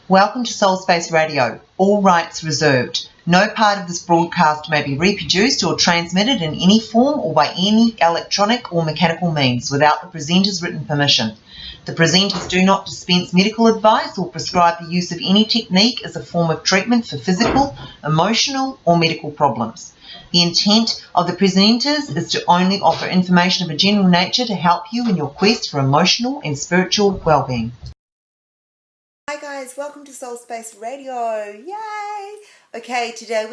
Welcome to soulspaceradio. All rights reserved. No part of this broadcast may be reproduced or transmitted in any form or by any electronic or mechanical means without the presenter's written permission. The presenters do not dispense medical advice or prescribe the use of any technique as a form of treatment for physical, emotional, or medical problems. The intent of the presenters is to only offer information of a general nature to help you in your quest for emotional and spiritual well-being. Hi guys, welcome to Soul Space Radio. Yay! Okay, today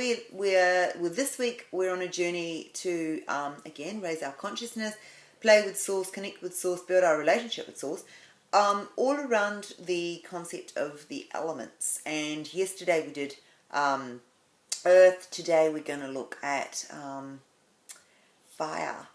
this week we're on a journey to again raise our consciousness, play with Source, connect with Source, build our relationship with Source, all around the concept of the elements. And yesterday we did Earth. Today we're going to look at fire.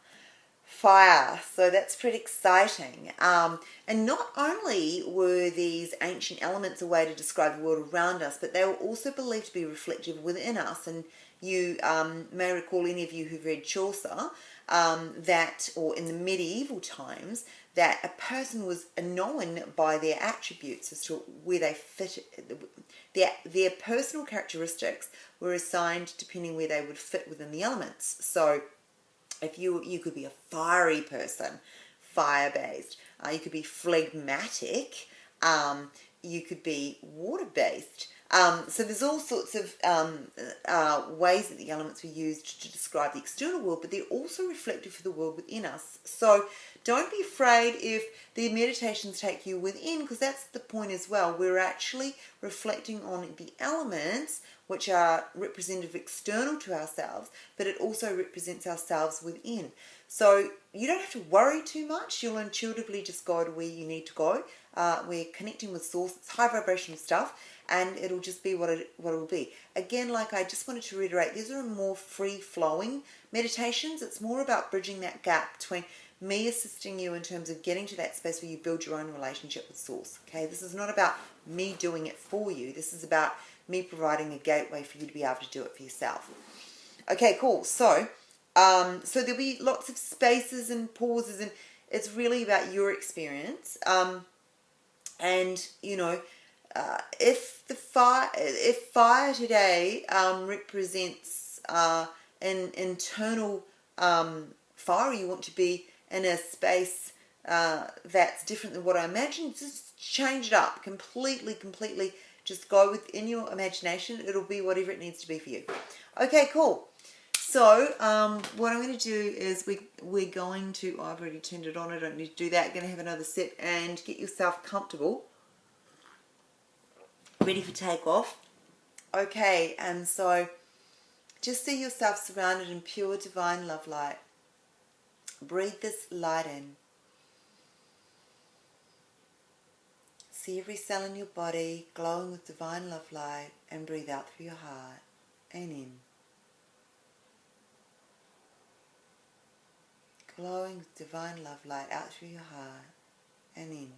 So that's pretty exciting. And not only were these ancient elements a way to describe the world around us, but they were also believed to be reflective within us. And you may recall, any of you who've read Chaucer, that, or in the medieval times, that a person was known by their attributes as to where they fit. Their personal characteristics were assigned depending where they would fit within the elements. So if you could be a fiery person, fire-based. You could be phlegmatic. You could be water-based. So there's all sorts of ways that the elements were used to describe the external world, but they're also reflective of the world within us. So don't be afraid if the meditations take you within, because that's the point as well. We're actually reflecting on the elements, which are representative external to ourselves, but it also represents ourselves within. So you don't have to worry too much. You'll intuitively just go to where you need to go. We're connecting with Source. It's high vibrational stuff, and it'll just be what it will be. Again, like I just wanted to reiterate, these are more free-flowing meditations. It's more about bridging that gap between me assisting you in terms of getting to that space where you build your own relationship with Source. Okay, this is not about me doing it for you. This is about me providing a gateway for you to be able to do it for yourself. Okay, cool. So there'll be lots of spaces and pauses, and it's really about your experience. And you know, if fire today represents an internal fire, you want to be in a space that's different than what I imagined, just change it up completely. Just go within your imagination. It'll be whatever it needs to be for you. Okay, cool. So what I'm going to do is we're going to, I've already turned it on, I don't need to do that. I'm going to have another sip and get yourself comfortable, ready for takeoff. Okay, and so just see yourself surrounded in pure divine love light. Breathe this light in. See every cell in your body glowing with divine love light, and breathe out through your heart and in. Glowing with divine love light out through your heart and in.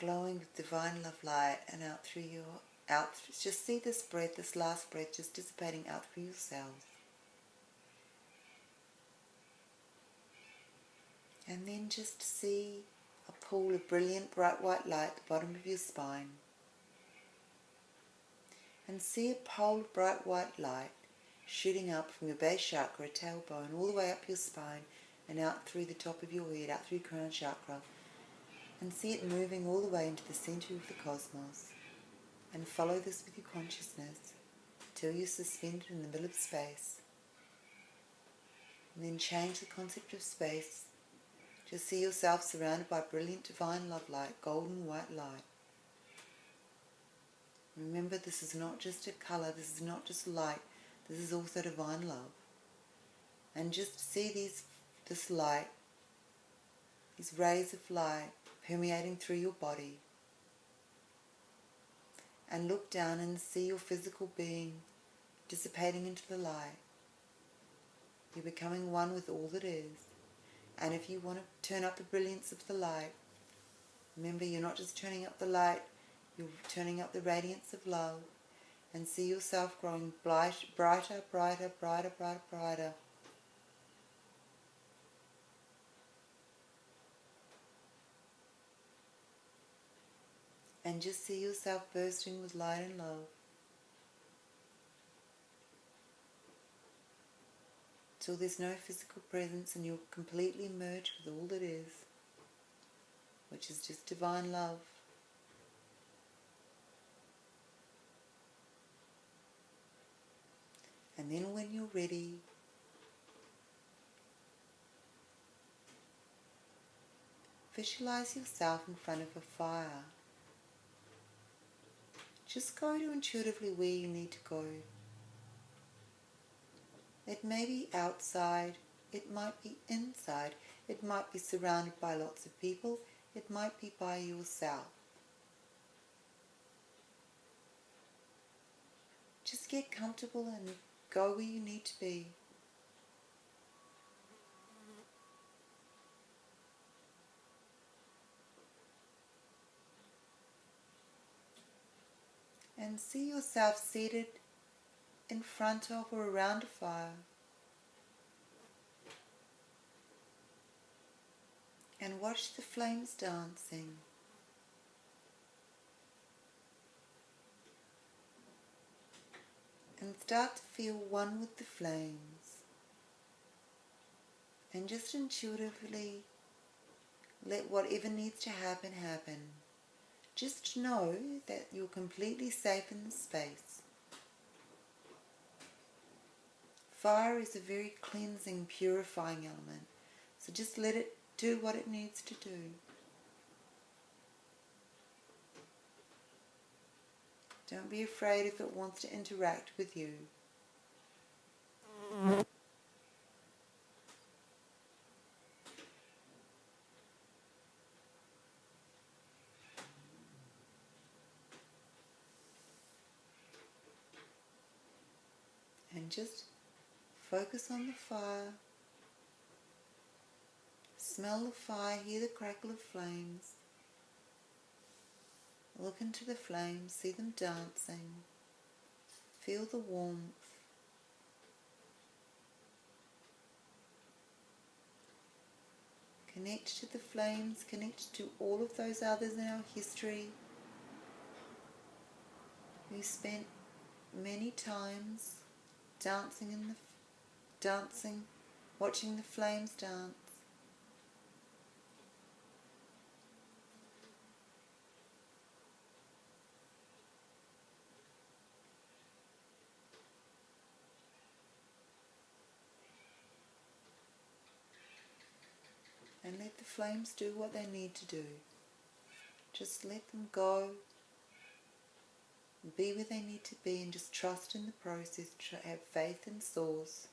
Glowing with divine love light and out through your just see this breath, this last breath, just dissipating out through your cells. And then just see a pool of brilliant bright white light at the bottom of your spine. And see a pole of bright white light shooting up from your base chakra, tailbone, all the way up your spine and out through the top of your head, out through your crown chakra. And see it moving all the way into the center of the cosmos. And follow this with your consciousness till you're suspended in the middle of space. And then change the concept of space. Just see yourself surrounded by brilliant divine love light, golden white light. Remember, this is not just a color, this is not just light, this is also divine love. And just see this light, these rays of light permeating through your body. And look down and see your physical being dissipating into the light. You're becoming one with all that is. And if you want to turn up the brilliance of the light, remember, you're not just turning up the light, you're turning up the radiance of love. And see yourself growing brighter. And just see yourself bursting with light and love. Till there's no physical presence and you're completely merged with all that is, which is just divine love. And then when you're ready, visualize yourself in front of a fire. Just go to intuitively where you need to go. It may be outside, it might be inside, it might be surrounded by lots of people, it might be by yourself. Just get comfortable and go where you need to be. And see yourself seated in front of or around a fire. And watch the flames dancing. And start to feel one with the flames. And just intuitively let whatever needs to happen, happen. Just know that you're completely safe in the space. Fire is a very cleansing, purifying element. So just let it do what it needs to do. Don't be afraid if it wants to interact with you. And just focus on the fire. Smell the fire, hear the crackle of flames. Look into the flames, see them dancing. Feel the warmth. Connect to the flames, connect to all of those others in our history. We spent many times dancing, watching the flames dance. And let the flames do what they need to do. Just let them go. Be where they need to be and just trust in the process. Have faith in Source.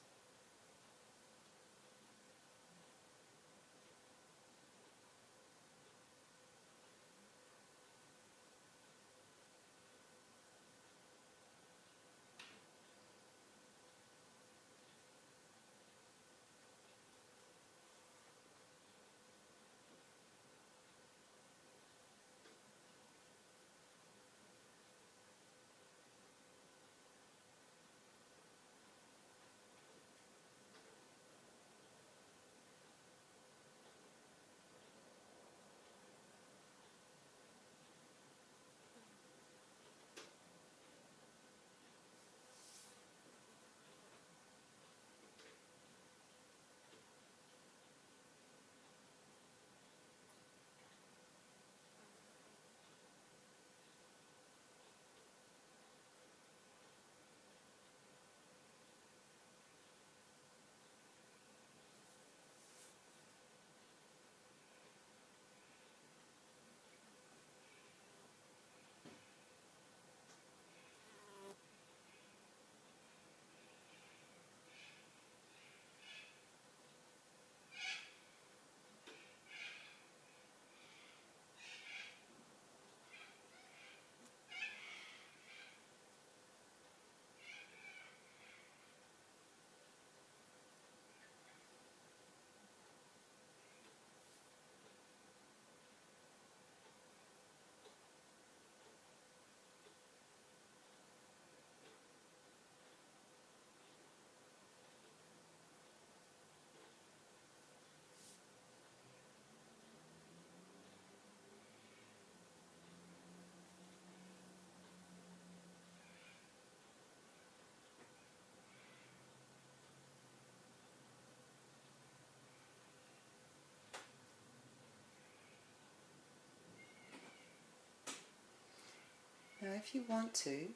if you want to,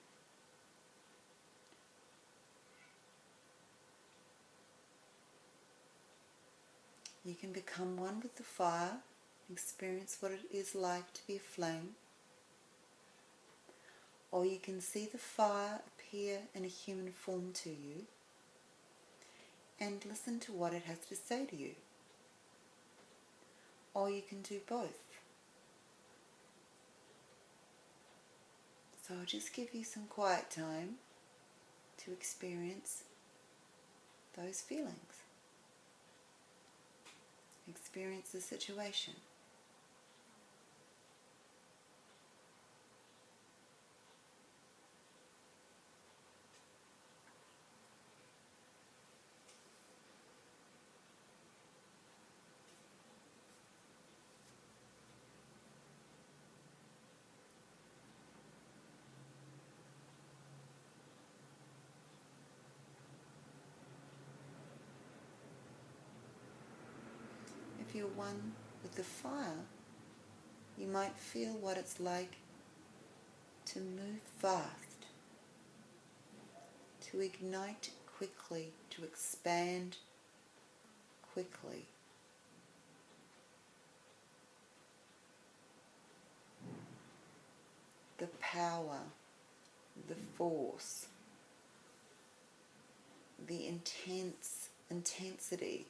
you can become one with the fire, experience what it is like to be a flame, or you can see the fire appear in a human form to you and listen to what it has to say to you. Or you can do both. So I'll just give you some quiet time to experience those feelings. Experience the situation. If you're one with the fire, you might feel what it's like to move fast, to ignite quickly, to expand quickly. The power, the force, the intensity.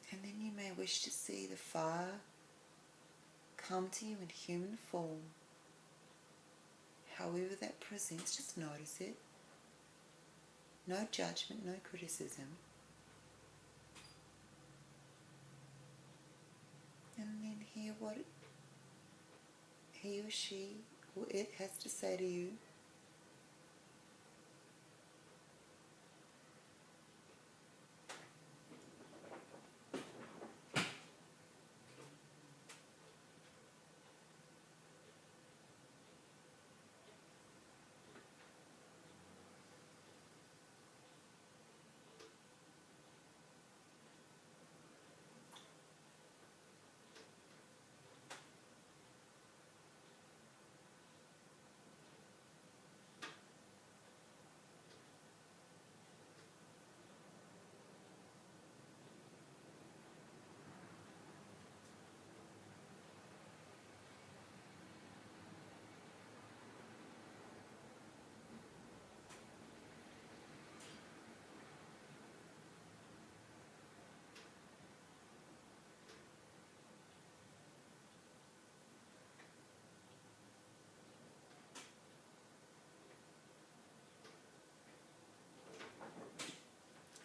And then you may wish to see the fire come to you in human form. However that presents, just notice it. No judgment, no criticism. And then hear what he or she or it has to say to you.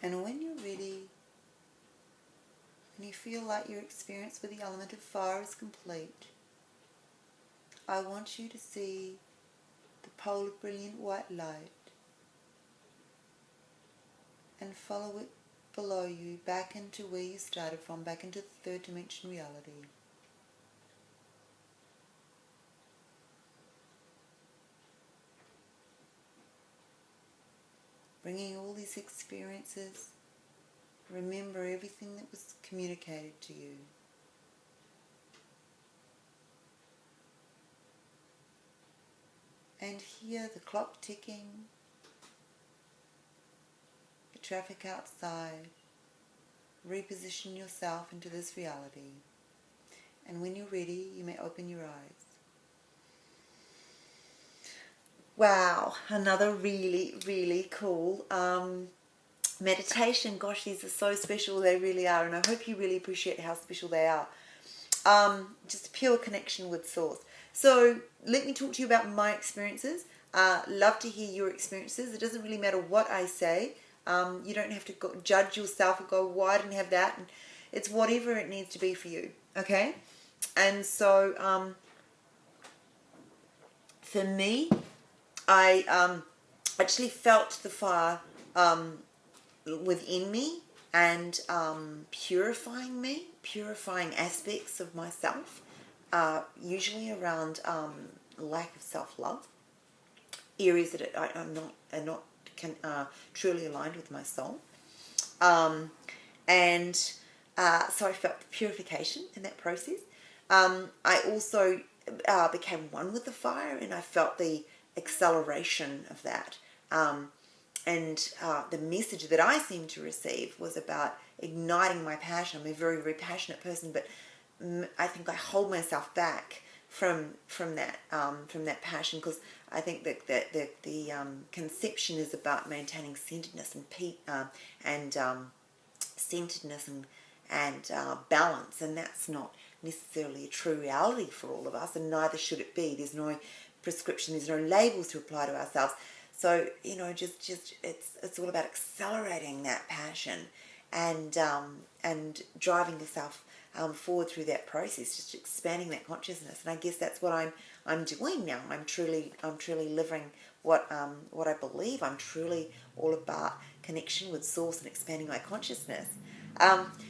And when you're ready, and you feel like your experience with the element of fire is complete, I want you to see the pole of brilliant white light and follow it below you back into where you started from, back into the third dimension reality. Bringing all these experiences, remember everything that was communicated to you. And hear the clock ticking, the traffic outside. Reposition yourself into this reality. And when you're ready, you may open your eyes. Wow, another really, really cool meditation. Gosh, these are so special, they really are, and I hope you really appreciate how special they are. Just pure connection with Source. So let me talk to you about my experiences. Love to hear your experiences. It doesn't really matter what I say. You don't have to judge yourself and go, well, I didn't have that. And it's whatever it needs to be for you, okay? And so for me, I actually felt the fire within me and purifying aspects of myself, usually around lack of self-love. areas that are not truly aligned with my soul. So I felt the purification in that process. I also became one with the fire, and I felt the acceleration of that. The message that I seemed to receive was about igniting my passion. I'm a very, very passionate person, but I think I hold myself back from that passion, because I think that the conception is about maintaining centeredness and centeredness and balance, and that's not necessarily a true reality for all of us, and neither should it be. There's no prescription, there's no labels to apply to ourselves. So just it's all about accelerating that passion and driving yourself forward through that process, just expanding that consciousness. And I guess that's what I'm doing now. I'm truly living what I believe. I'm truly all about connection with source and expanding my consciousness.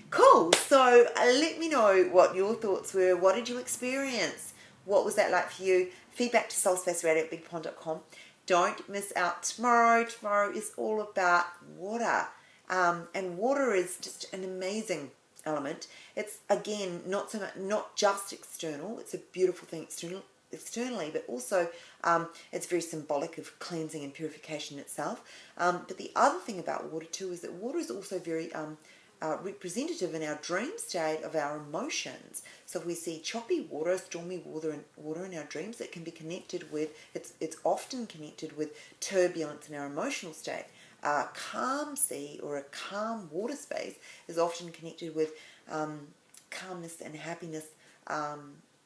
Cool. So let me know what your thoughts were. What did you experience? What was that like for you? Feedback to soulspaceradio@bigpond.com. Don't miss out tomorrow. Tomorrow is all about water. And water is just an amazing element. It's, again, not just external. It's a beautiful thing externally, but also it's very symbolic of cleansing and purification itself. But the other thing about water too is that water is also very representative in our dream state of our emotions. So if we see choppy water, stormy water in our dreams, it can be connected with, it's often connected with turbulence in our emotional state. A calm sea or a calm water space is often connected with calmness and happiness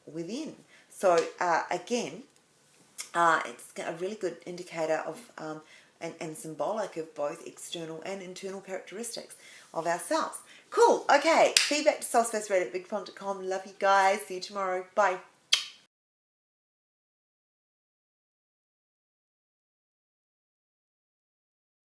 within. So again, it's a really good indicator of and symbolic of both external and internal characteristics of ourselves. Cool. Okay. Feedback to soulspaceradio@bigpond.com. Love you guys. See you tomorrow. Bye.